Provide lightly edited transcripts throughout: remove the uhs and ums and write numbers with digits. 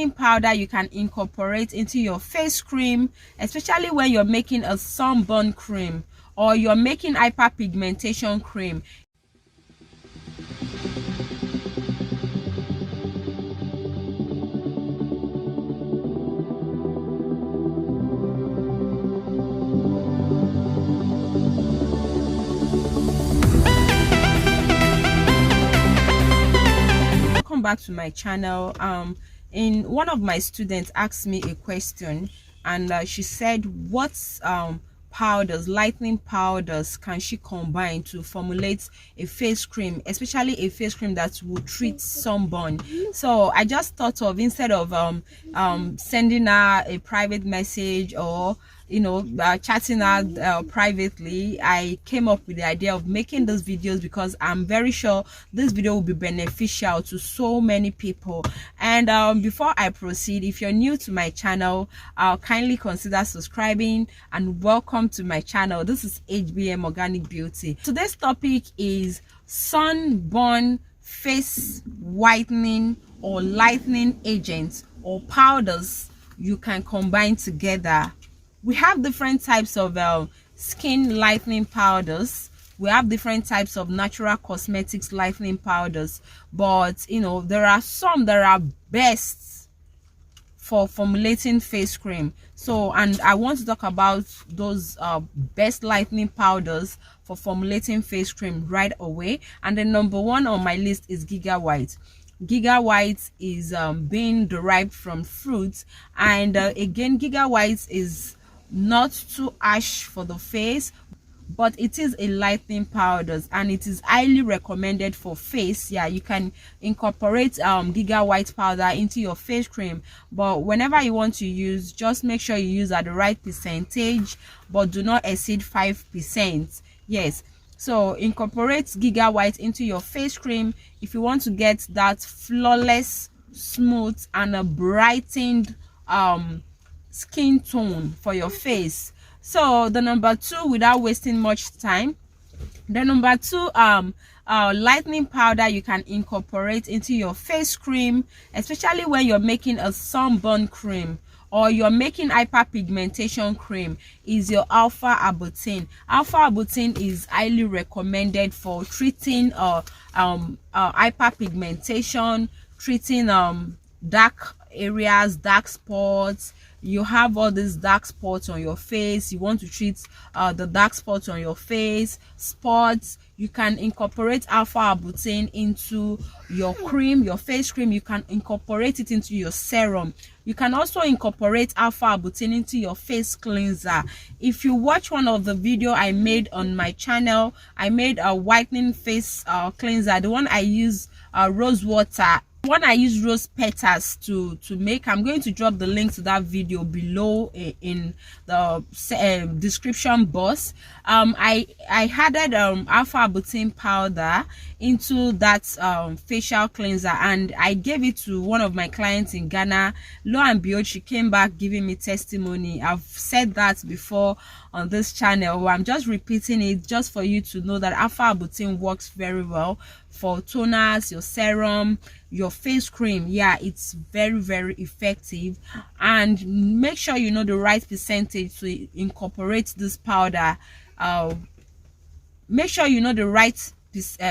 lightening powder you can incorporate into your face cream, especially when you're making a sunburn cream or you're making hyperpigmentation cream. Welcome back to my channel. One of my students asked me a question, and she said, what powders, lightening powders, can she combine to formulate a face cream, especially a face cream that will treat sunburn? So I just thought of, instead of sending her a private message or chatting her privately, I came up with the idea of making those videos because I'm very sure this video will be beneficial to so many people. And before I proceed, if you're new to my channel, kindly consider subscribing, and welcome to my channel. This is HBM Organic Beauty. Today's topic is sunburn face whitening or lightening agents or powders you can combine together. We have different types of skin lightening powders. We have different types of natural cosmetics lightening powders, but there are some that are best for formulating face cream. So, and I want to talk about those best lightening powders for formulating face cream right away. And the number one on my list is Giga White. Giga White is being derived from fruits, and again, Giga White is not too harsh for the face, but it is a lightening powder and it is highly recommended for face. Yeah, you can incorporate Giga White powder into your face cream, but whenever you want to use, just make sure you use at the right percentage, but do not exceed 5%. Yes, so incorporate Giga White into your face cream if you want to get that flawless, smooth, and a brightened skin tone for your face. So the number two, without wasting much time, the number two lightening powder you can incorporate into your face cream, especially when you're making a sunburn cream or you're making hyperpigmentation cream, is your alpha arbutin. Alpha arbutin is highly recommended for treating hyperpigmentation, treating dark areas, dark spots. You have all these dark spots on your face, you want to treat the dark spots on your face, spots. You can incorporate alpha arbutin into your cream, your face cream. You can incorporate it into your serum. You can also incorporate alpha arbutin into your face cleanser. If you watch one of the video I made on my channel, I made a whitening face cleanser. The one I use rose water. One I use rose petals to make. I'm going to drop the link to that video below in the description box. I added alpha arbutin powder into that facial cleanser, and I gave it to one of my clients in Ghana. Lo and behold, she came back giving me testimony. I've said that before on this channel. I'm just repeating it just for you to know that alpha arbutin works very well for toners, your serum, your face cream. Yeah, it's very, very effective. And make sure you know the right percentage to incorporate this powder. Make sure you know the right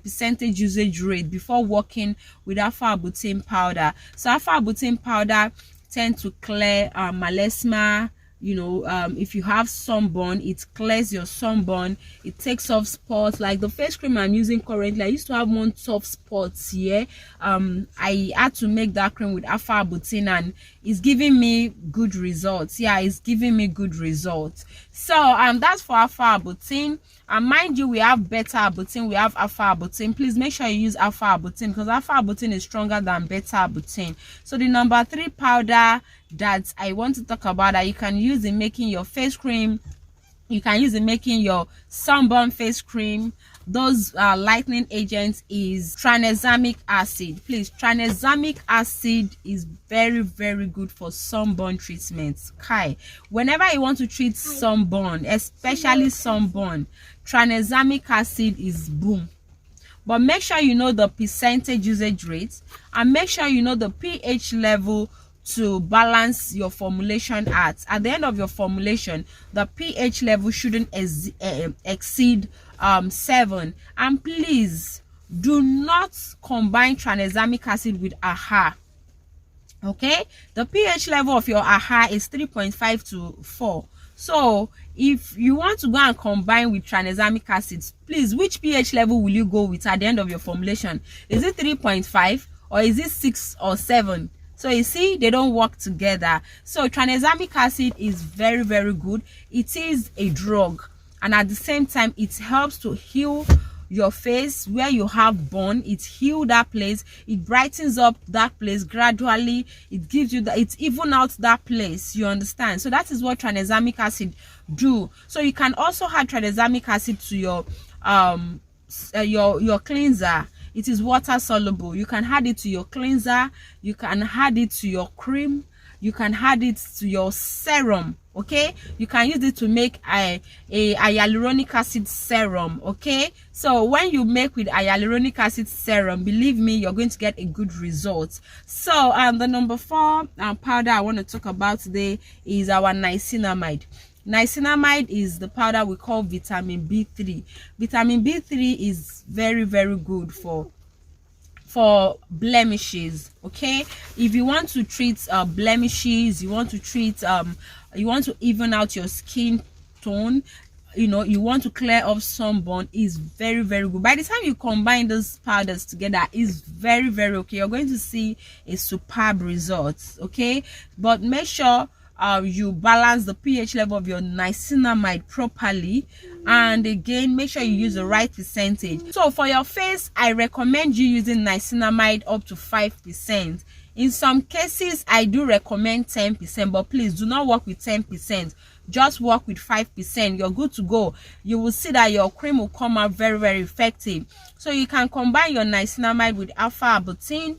percentage usage rate before working with alpha arbutin powder. So alpha arbutin powder tends to clear melasma. If you have sunburn, it clears your sunburn. It takes off spots. Like the face cream I'm using currently, I used to have one soft spots here. I had to make that cream with alpha arbutin, and it's giving me good results. Yeah, it's giving me good results. So that's for alpha arbutin. And mind you, we have beta arbutin, we have alpha arbutin. Please make sure you use alpha arbutin because alpha arbutin is stronger than beta arbutin. So the number three powder that I want to talk about that you can use in making your face cream, you can use in making your sunburn face cream, those lightening agents, is tranexamic acid. Please, tranexamic acid is very, very good for sunburn treatments. Whenever you want to treat sunburn, especially sunburn, tranexamic acid is boom. But make sure you know the percentage usage rate, and make sure you know the pH level to balance your formulation at the end of your formulation. The pH level shouldn't exceed 7. And please do not combine tranexamic acid with AHA. Okay, the pH level of your AHA is 3.5 to 4. So if you want to go and combine with tranexamic acids, please, which pH level will you go with at the end of your formulation? Is it 3.5 or is it 6 or 7? So you see, they don't work together. So tranexamic acid is very, very good. It is a drug, and at the same time it helps to heal your face where you have burn. It heals that place, it brightens up that place gradually, it gives you that, it even out that place, you understand? So that is what tranexamic acid do. So you can also add tranexamic acid to your cleanser. It is water soluble. You can add it to your cleanser, you can add it to your cream, you can add it to your serum. Okay, you can use it to make a hyaluronic acid serum. Okay, so when you make with hyaluronic acid serum, believe me, you're going to get a good result. So the number 4 powder I want to talk about today is our niacinamide. Niacinamide is the powder we call vitamin B3. Vitamin B3 is very, very good for blemishes. Okay, if you want to treat blemishes, you want to treat you want to even out your skin tone, you know, you want to clear off sunburn, is very, very good. By the time you combine those powders together, is very, very okay. You're going to see a superb result. Okay, but make sure you balance the pH level of your niacinamide properly, and again, make sure you use the right percentage. So for your face, I recommend you using niacinamide up to 5%. In some cases, I do recommend 10%, but please do not work with 10%. Just work with 5%. You're good to go. You will see that your cream will come out very, very effective. So you can combine your niacinamide with alpha arbutin.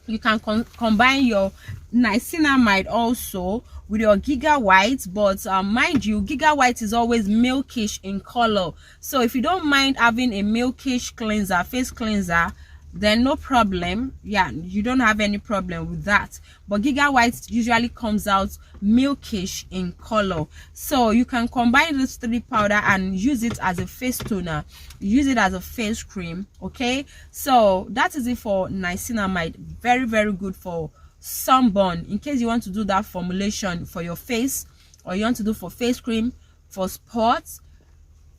You can combine your niacinamide also with your Giga White, but mind you, Giga White is always milkish in color. So if you don't mind having a milkish cleanser, face cleanser, then no problem. Yeah, you don't have any problem with that. But Giga White usually comes out milkish in color. So you can combine these 3 powder and use it as a face toner, use it as a face cream. Okay, so that is it for niacinamide. Very, very good for sunburn. In case you want to do that formulation for your face, or you want to do for face cream, for spots,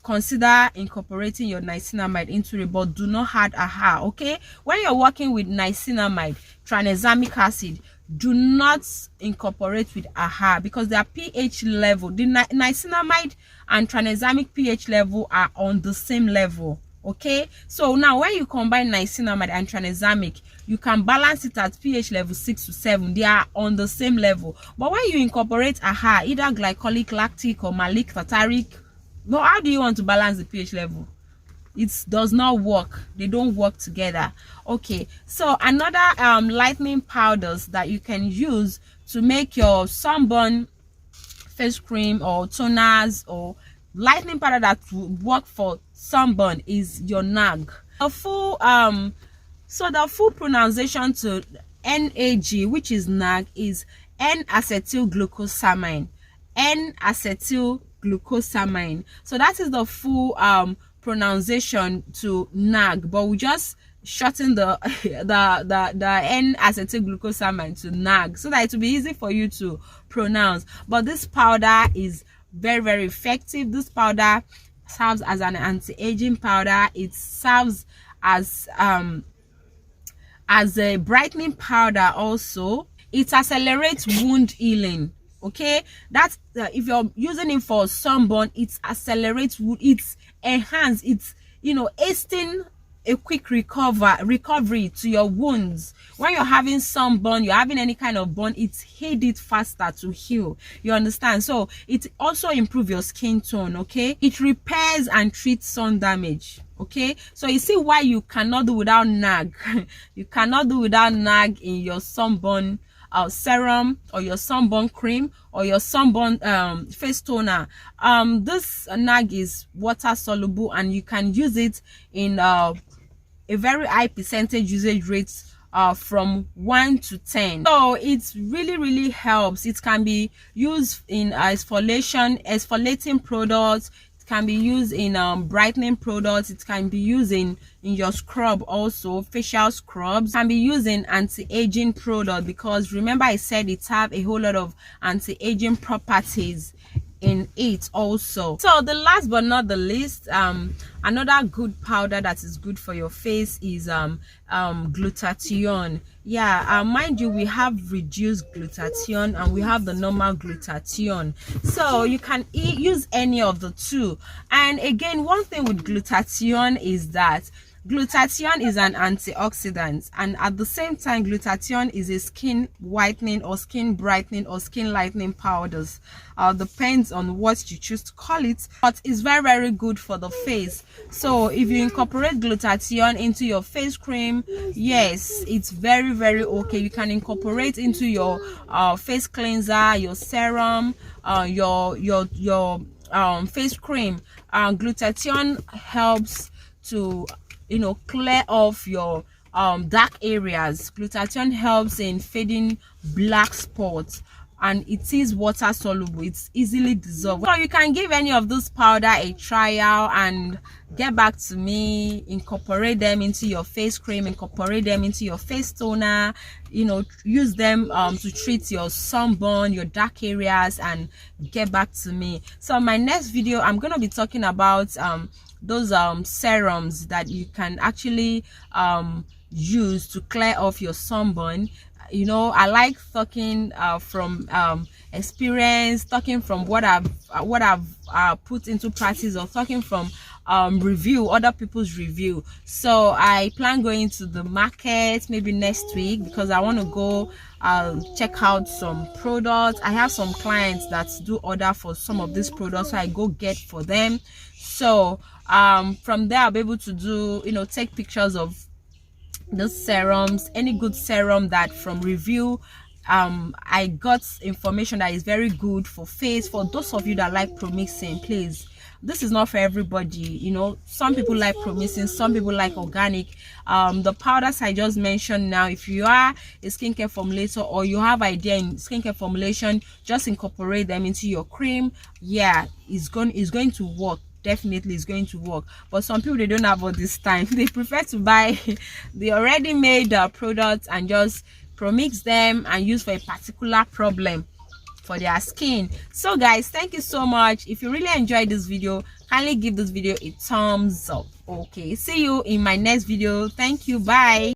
consider incorporating your niacinamide into it, but do not add AHA. Okay, when you're working with niacinamide, tranexamic acid, do not incorporate with AHA, because their pH level, the niacinamide and tranexamic pH level are on the same level. Okay, so now when you combine niacinamide and tranexamic, you can balance it at pH level 6 to 7. They are on the same level. But when you incorporate AHA, either glycolic, lactic, or malic, tartaric, well, how do you want to balance the pH level? It does not work. They don't work together. Okay, so another lightening powders that you can use to make your sunburn face cream or toners or lightening powder that will work for sunburn is your NAG. The full the full pronunciation to NAG, which is NAG, is N-acetyl glucosamine. N-acetyl glucosamine. So that is the full pronunciation to NAG, but we just shorten the N-acetyl glucosamine to NAG so that it will be easy for you to pronounce. But this powder is very, very effective. This powder serves as an anti-aging powder. It serves as a brightening powder also. It accelerates wound healing. Okay, that's if you're using it for sunburn, it accelerates, it's enhanced, it's, you know, hasten a quick recovery to your wounds. When you're having sunburn, you're having any kind of burn, it aids it faster to heal, you understand? So it also improves your skin tone. Okay, it repairs and treats sun damage. Okay, so you see why you cannot do without NAG. You cannot do without NAG in your sunburn serum, or your sunburn cream, or your sunburn face toner. This NAG is water soluble, and you can use it in a very high percentage usage rate from 1 to 10. So it really helps. It can be used in exfoliating products. It can be used in brightening products. It can be used in your scrub, also facial scrubs. It can be used in anti-aging product, because remember I said it have a whole lot of anti-aging properties in it also. So the last but not the least, another good powder that is good for your face is glutathione. Yeah, mind you, we have reduced glutathione and we have the normal glutathione, so you can use any of the two. And again, one thing with glutathione is that glutathione is an antioxidant, and at the same time glutathione is a skin whitening or skin brightening or skin lightening powders. Depends on what you choose to call it, but it's very good for the face. So if you incorporate glutathione into your face cream, yes, it's very okay. You can incorporate into your face cleanser, your serum, your face cream. Glutathione helps to clear off your dark areas. Glutathione helps in fading black spots, and it is water soluble. It's easily dissolved. So you can give any of this powder a trial and get back to me. Incorporate them into your face cream, incorporate them into your face toner, use them to treat your sunburn, your dark areas, and get back to me. So my next video, I'm going to be talking about those serums that you can actually use to clear off your sunburn. I like talking from experience, talking from what I've put into practice, or talking from other people's review. So I plan going to the market maybe next week, because I want to go check out some products. I have some clients that do order for some of these products, so I go get for them. So from there I'll be able to do take pictures of the serums, any good serum that from review I got information that is very good for face. For those of you that like promixing, please, this is not for everybody. Some people like promixing, some people like organic. The powders I just mentioned now, if you are a skincare formulator or you have idea in skincare formulation, just incorporate them into your cream. Yeah, it's going to work. Definitely is going to work. But some people, they don't have all this time. They prefer to buy the already made products and just premix them and use for a particular problem for their skin. So guys, thank you so much. If you really enjoyed this video, kindly give this video a thumbs up. Okay, see you in my next video. Thank you. Bye.